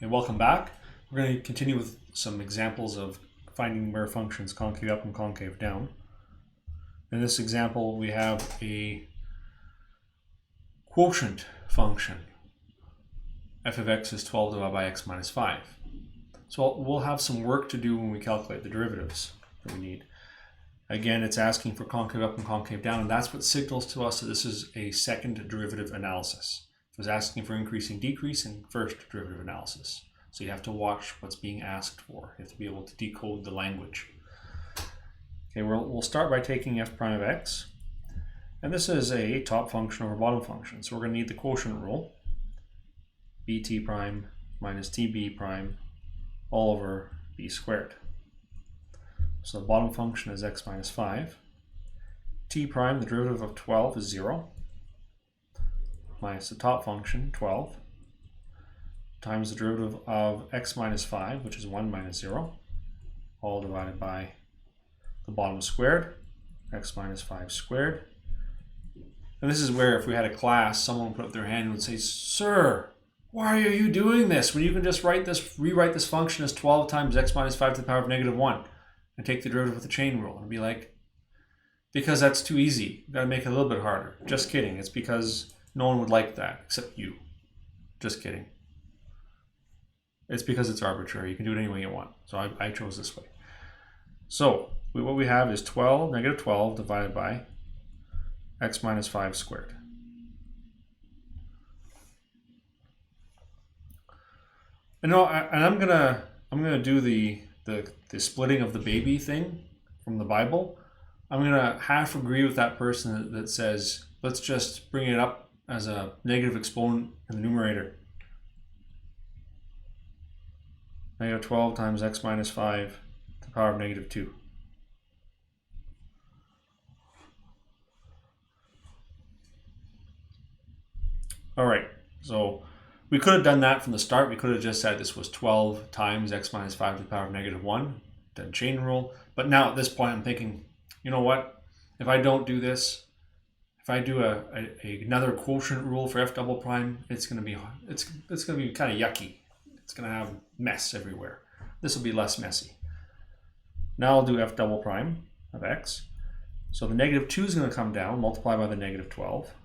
Okay, welcome back. We're going to continue with some examples of finding where functions concave up and concave down. In this example, we have a quotient function. F of x is 12 divided by x minus 5. So we'll have some work to do when we calculate the derivatives that we need. Again, it's asking for concave up and concave down, and that's what signals to us that this is a second derivative analysis. It was asking for increasing, decreasing, first derivative analysis. So you have to watch what's being asked for. You have to be able to decode the language. Okay, we'll start by taking f prime of x. And this is a top function over bottom function. So we're going to need the quotient rule. bt prime minus tb prime all over b squared. So the bottom function is x minus 5. T prime, the derivative of 12, is 0. Minus the top function, 12. Times the derivative of x minus 5, which is 1 minus 0. All divided by the bottom squared, x minus 5 squared. And this is where, if we had a class, someone would put up their hand and would say, "Sir, why are you doing this when you can just rewrite this function as 12 times x minus 5 to the power of negative 1 and take the derivative with the chain rule?" And be like, because that's too easy. You've got to make it a little bit harder. Just kidding. It's because no one would like that except you. Just kidding. It's because it's arbitrary. You can do it any way you want. So I chose this way. So what we have is negative 12 divided by x minus 5 squared. And I'm gonna do the splitting of the baby thing from the Bible. I'm gonna half agree with that person that says, let's just bring it up as a negative exponent in the numerator. Negative 12 times x minus 5 to the power of negative 2. All right, so we could have done that from the start. We could have just said this was 12 times x minus 5 to the power of negative 1, done chain rule. But now at this point I'm thinking, you know what? If I don't do this, if I do another quotient rule for f double prime, it's gonna be kind of yucky. It's gonna have mess everywhere. This will be less messy. Now I'll do f double prime of x. So the negative 2 is gonna come down, multiply by the negative 12.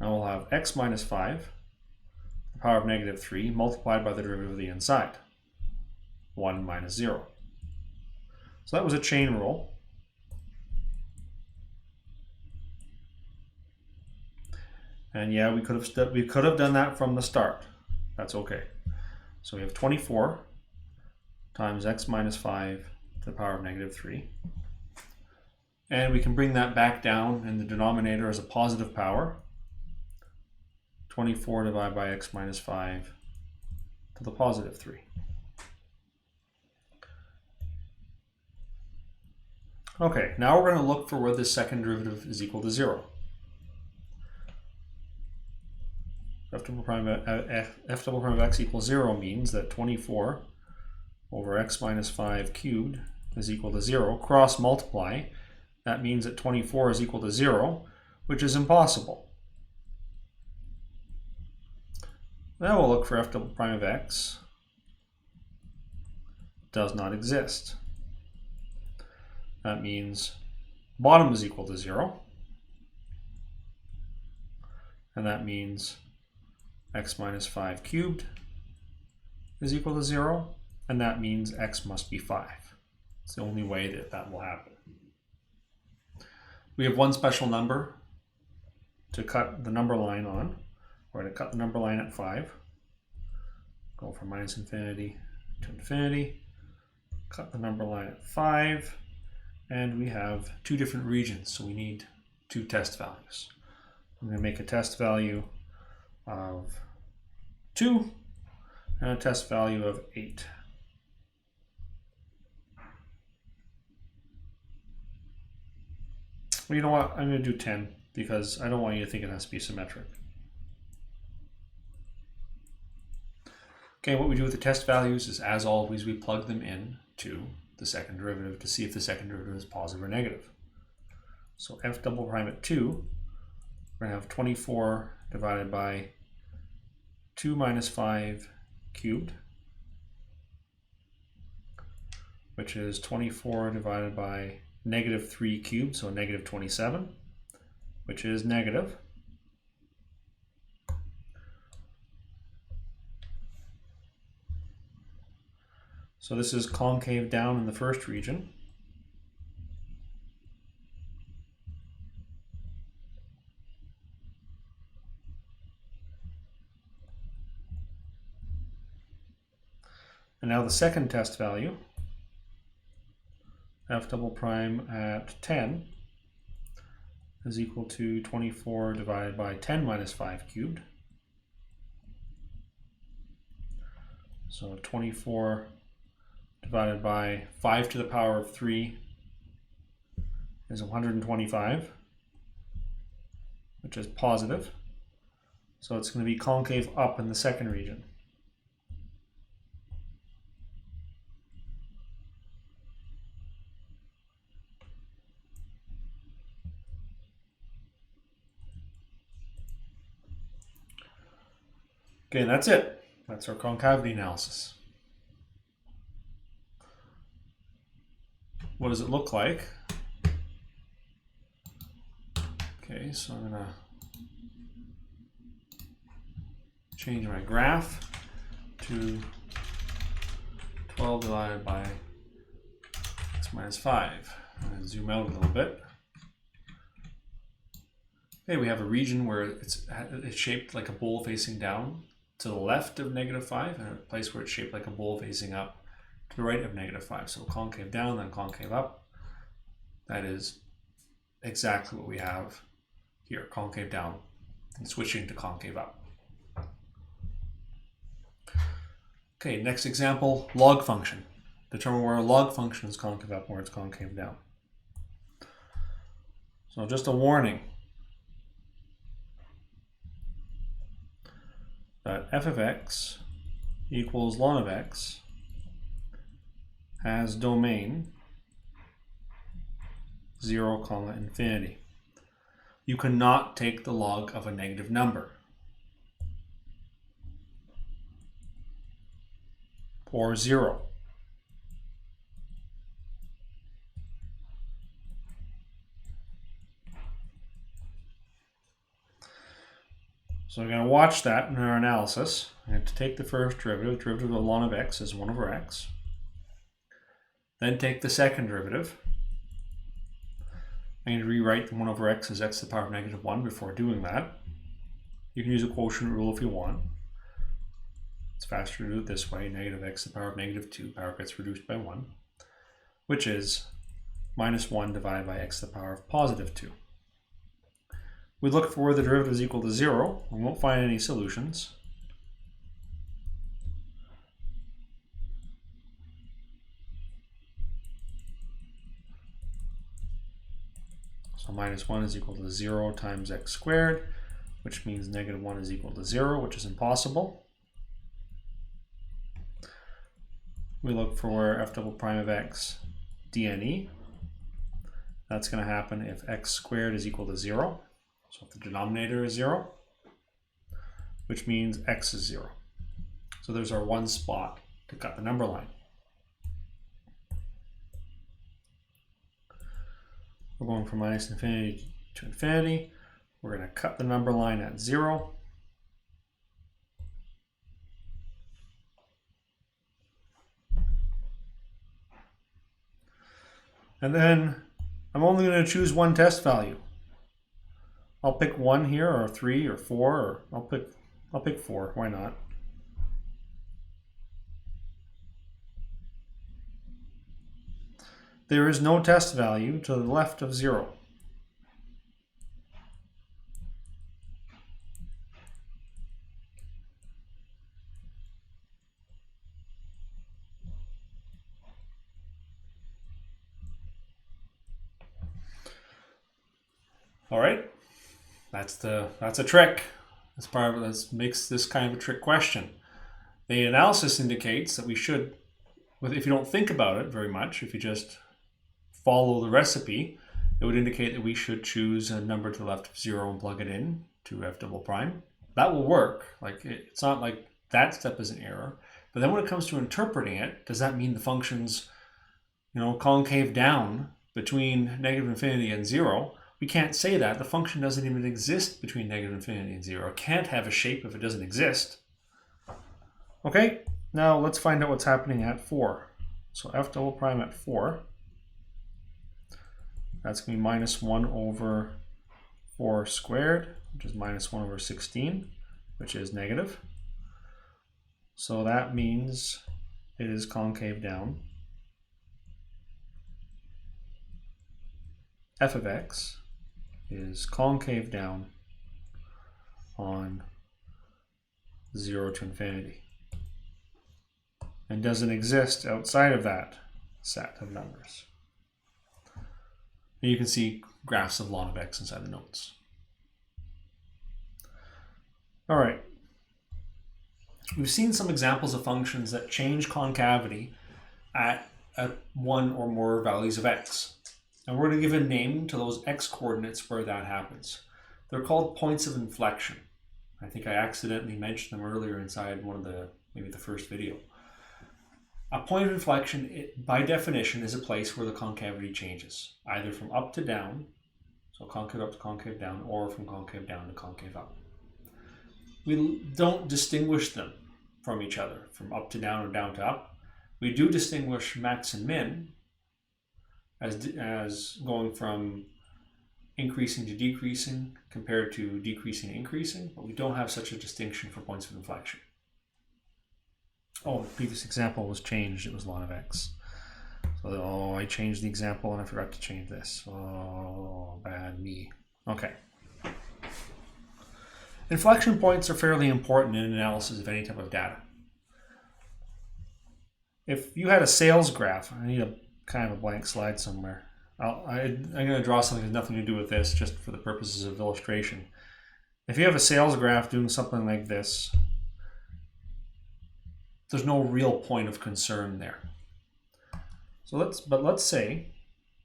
Now we'll have x minus 5, the power of negative 3, multiplied by the derivative of the inside, 1 minus 0. So that was a chain rule. And yeah, we could have done that from the start. That's okay. So we have 24 times x minus 5 to the power of negative 3. And we can bring that back down in the denominator as a positive power. 24 divided by x minus 5 to the positive 3. Okay, now we're going to look for where the second derivative is equal to 0. F double prime of x equals 0 means that 24 over x minus 5 cubed is equal to 0. Cross multiply, that means that 24 is equal to 0, which is impossible. Now we'll look for f double prime of x. Does not exist. That means bottom is equal to 0. And that means x minus 5 cubed is equal to 0. And that means x must be 5. It's the only way that will happen. We have one special number to cut the number line on. We're going to cut the number line at 5. Go from minus infinity to infinity. Cut the number line at 5. And we have two different regions, so we need two test values. I'm going to make a test value of 2 and a test value of 8. Well, you know what? I'm going to do 10 because I don't want you to think it has to be symmetric. Okay, what we do with the test values is, as always, we plug them in to the second derivative to see if the second derivative is positive or negative. So f double prime at 2, we're going to have 24 divided by 2 minus 5 cubed, which is 24 divided by negative 3 cubed, so negative 27, which is negative. So this is concave down in the first region. And now the second test value, f double prime at 10 is equal to 24 divided by 10 minus 5 cubed. So 24 divided by 5 to the power of 3 is 125, which is positive. So it's going to be concave up in the second region. Okay, that's it. That's our concavity analysis. What does it look like? Okay, so I'm going to change my graph to 12 divided by x minus 5. I'm going to zoom out a little bit. Okay, we have a region where it's shaped like a bowl facing down to the left of negative 5, and a place where it's shaped like a bowl facing up to the right of negative 5. So concave down, then concave up. That is exactly what we have here, concave down and switching to concave up. Okay, next example, log function. Determine where a log function is concave up, where it's concave down. So just a warning that f of x equals ln of x has domain 0, infinity. You cannot take the log of a negative number or 0. So we're going to watch that in our analysis. I have to take the first derivative. The derivative of ln of x is 1 over x. Then take the second derivative. I'm going to rewrite the 1 over x as x to the power of negative 1 before doing that. You can use a quotient rule if you want. It's faster to do it this way. Negative x to the power of negative 2. Power gets reduced by 1, which is minus 1 divided by x to the power of positive 2. We look for where the derivative is equal to 0. We won't find any solutions. So minus 1 is equal to 0 times x squared, which means negative 1 is equal to 0, which is impossible. We look for where f double prime of x dne. That's going to happen if x squared is equal to 0. So if the denominator is 0, which means x is 0. So there's our one spot to cut the number line. We're going from minus infinity to infinity. We're going to cut the number line at 0. And then I'm only going to choose one test value. I'll pick 1 here, or 3, or 4, or I'll pick 4. Why not? There is no test value to the left of 0. All right. That's a trick. That's part of that makes this kind of a trick question. The analysis indicates that we should, if you don't think about it very much, if you just follow the recipe, it would indicate that we should choose a number to the left of 0 and plug it in to f double prime. That will work. Like it's not like that step is an error. But then when it comes to interpreting it, does that mean the function's, concave down between negative infinity and 0? We can't say that. The function doesn't even exist between negative infinity and 0. It can't have a shape if it doesn't exist. Okay, now let's find out what's happening at 4. So f double prime at 4, that's going to be minus 1 over 4 squared, which is minus 1 over 16, which is negative. So that means it is concave down. F of x is concave down on 0 to infinity and doesn't exist outside of that set of numbers. And you can see graphs of ln of x inside the notes. All right. We've seen some examples of functions that change concavity at one or more values of x. And we're going to give a name to those x coordinates where that happens. They're called points of inflection. I think I accidentally mentioned them earlier inside maybe the first video. A point of inflection, by definition, is a place where the concavity changes, either from up to down, so concave up to concave down, or from concave down to concave up. We don't distinguish them from each other, from up to down or down to up. We do distinguish max and min as going from increasing to decreasing compared to decreasing and increasing, but we don't have such a distinction for points of inflection. Oh, the previous example was changed. It was ln of x. So, I changed the example and I forgot to change this. Oh, bad me. Okay. Inflection points are fairly important in analysis of any type of data. If you had a sales graph, I need a kind of a blank slide somewhere. I'm going to draw something that has nothing to do with this, just for the purposes of illustration. If you have a sales graph doing something like this, there's no real point of concern there. So let's say,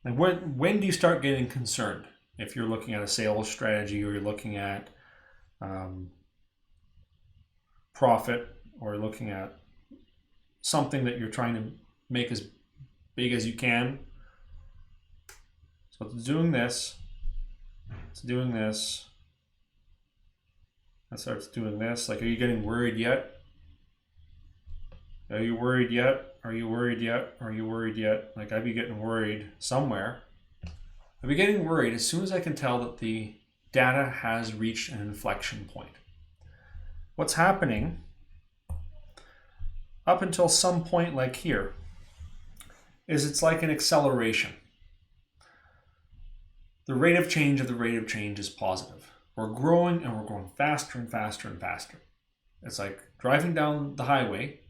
like when do you start getting concerned? If you're looking at a sales strategy, or you're looking at profit, or looking at something that you're trying to make as big as you can. So it's doing this, it's doing this, it starts doing this. Like, are you getting worried yet? Are you worried yet? Are you worried yet? Are you worried yet? Like, I'd be getting worried somewhere. I'd be getting worried as soon as I can tell that the data has reached an inflection point. What's happening up until some point like here is it's like an acceleration. The rate of change is positive. We're growing, and we're growing faster and faster and faster. It's like driving down the highway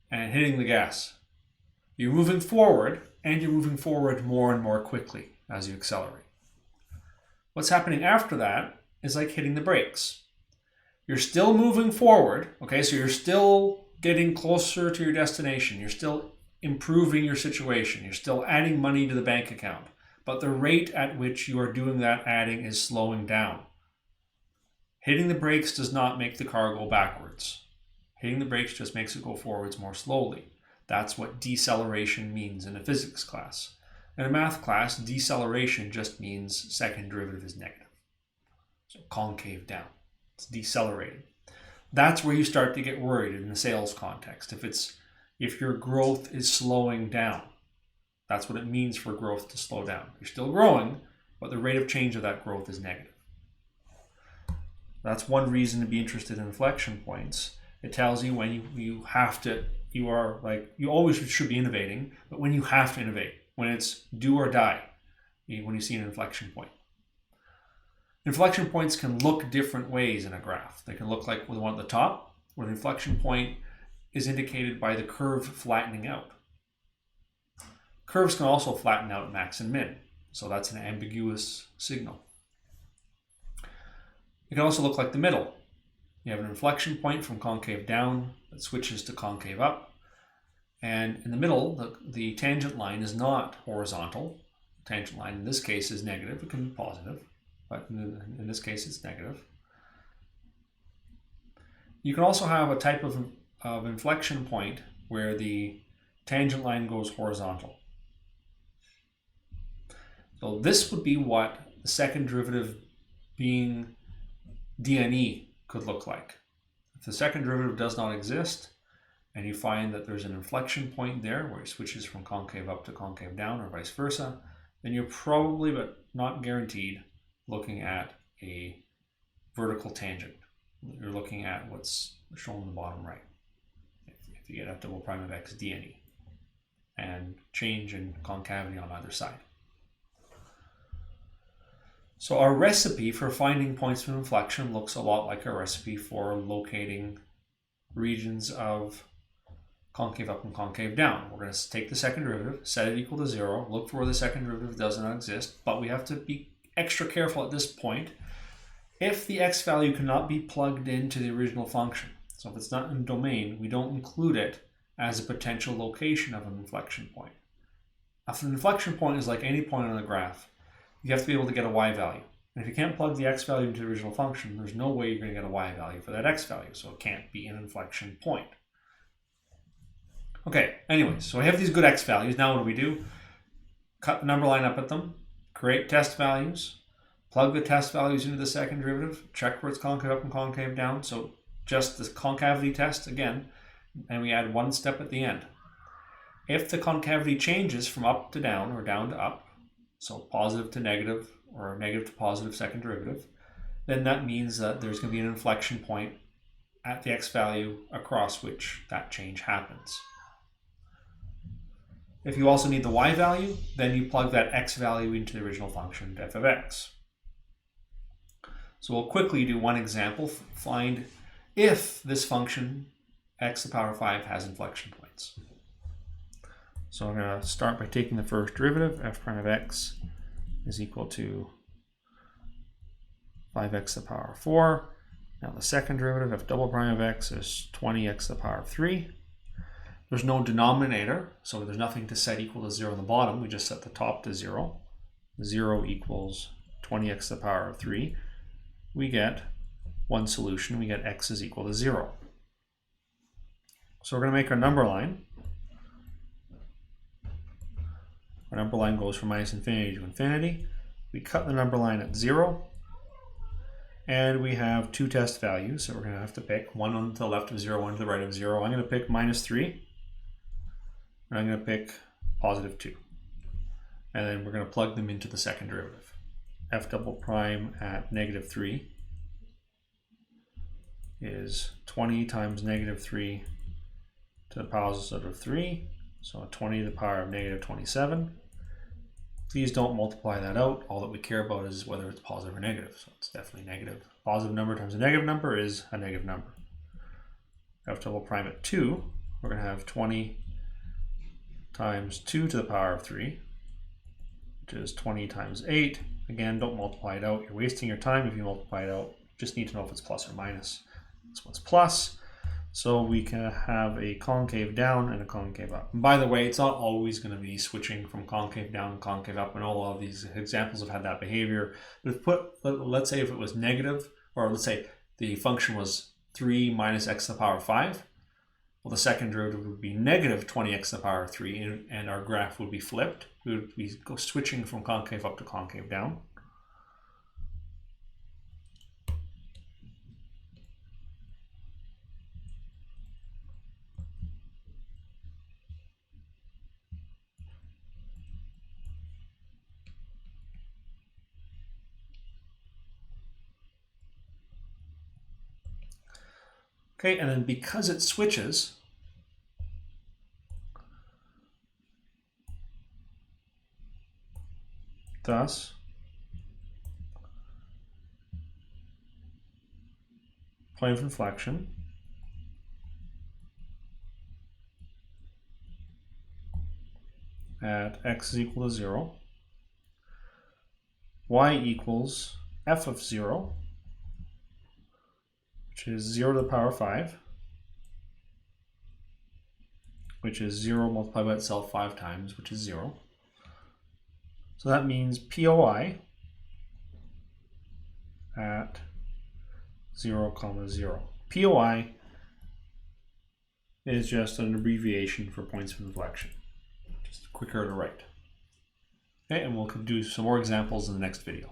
and hitting the gas. You're moving forward, and you're moving forward more and more quickly as you accelerate. What's happening after that is like hitting the brakes. You're still moving forward, okay, so you're still getting closer to your destination. You're still improving your situation. You're still adding money to the bank account. But the rate at which you are doing that adding is slowing down. Hitting the brakes does not make the car go backwards. Hitting the brakes just makes it go forwards more slowly. That's what deceleration means in a physics class. In a math class, deceleration just means second derivative is negative. So concave down. It's decelerating. That's where you start to get worried in the sales context. If your growth is slowing down, that's what it means for growth to slow down. You're still growing, but the rate of change of that growth is negative. That's one reason to be interested in inflection points. It tells you when you always should be innovating, but when you have to innovate, when it's do or die, when you see an inflection point. Inflection points can look different ways in a graph. They can look like the one at the top, where the inflection point is indicated by the curve flattening out. Curves can also flatten out max and min, so that's an ambiguous signal. It can also look like the middle. You have an inflection point from concave down that switches to concave up, and in the middle, the tangent line is not horizontal. The tangent line in this case is negative. It can be positive, but in this case it's negative. You can also have a type of inflection point where the tangent line goes horizontal. So this would be what the second derivative being dne could look like. If the second derivative does not exist, and you find that there's an inflection point there where it switches from concave up to concave down or vice versa, then you're probably, but not guaranteed, looking at a vertical tangent. You're looking at what's shown in the bottom right. If you get f double prime of x dne and change in concavity on either side. So our recipe for finding points of inflection looks a lot like our recipe for locating regions of concave up and concave down. We're going to take the second derivative, set it equal to 0, look for where the second derivative does not exist, but we have to be extra careful at this point if the x value cannot be plugged into the original function. So if it's not in domain, we don't include it as a potential location of an inflection point. If an inflection point is like any point on the graph, you have to be able to get a y value. And if you can't plug the x value into the original function, there's no way you're going to get a y value for that x value, so it can't be an inflection point. Okay, anyways, so we have these good x values. Now what do? Cut the number line up at them, create test values, plug the test values into the second derivative, check where it's concave up and concave down. So just the concavity test again, and we add one step at the end. If the concavity changes from up to down or down to up, so positive to negative or negative to positive second derivative, then that means that there's going to be an inflection point at the x value across which that change happens. If you also need the y value, then you plug that x value into the original function, f of x. So we'll quickly do one example, find if this function, x to the power 5, has inflection points. So I'm going to start by taking the first derivative, f prime of x is equal to 5x to the power 4. Now the second derivative, f double prime of x, is 20x to the power 3. There's no denominator, so there's nothing to set equal to 0 on the bottom. We just set the top to 0. 0 equals 20x to the power of 3. We get one solution. We get x is equal to 0. So we're going to make our number line. Our number line goes from minus infinity to infinity. We cut the number line at 0. And we have two test values, so we're going to have to pick one on the left of 0, one to the right of 0. I'm going to pick minus 3. And I'm going to pick positive 2. And then we're going to plug them into the second derivative. F double prime at negative 3 is 20 times negative 3 to the positive 3. So 20 to the power of negative 27. Please don't multiply that out. All that we care about is whether it's positive or negative. So it's definitely negative. Positive number times a negative number is a negative number. F double prime at 2, we're going to have 20 times 2 to the power of 3, which is 20 times 8. Again, don't multiply it out. You're wasting your time if you multiply it out. You just need to know if it's plus or minus. This one's plus. So we can have a concave down and a concave up. And by the way, it's not always going to be switching from concave down and concave up, and all of these examples have had that behavior. But let's say if it was negative, or let's say the function was 3 minus x to the power 5, well, the second derivative would be negative 20x to the power 3, and our graph would be flipped. We would be switching from concave up to concave down. Okay, and then because it switches, thus point of inflection at x is equal to 0, y equals f of 0, which is 0 to the power 5, which is 0 multiplied by itself 5 times, which is 0. So that means POI at 0, 0. POI is just an abbreviation for points of inflection. Just quicker to write. Okay, and we'll do some more examples in the next video.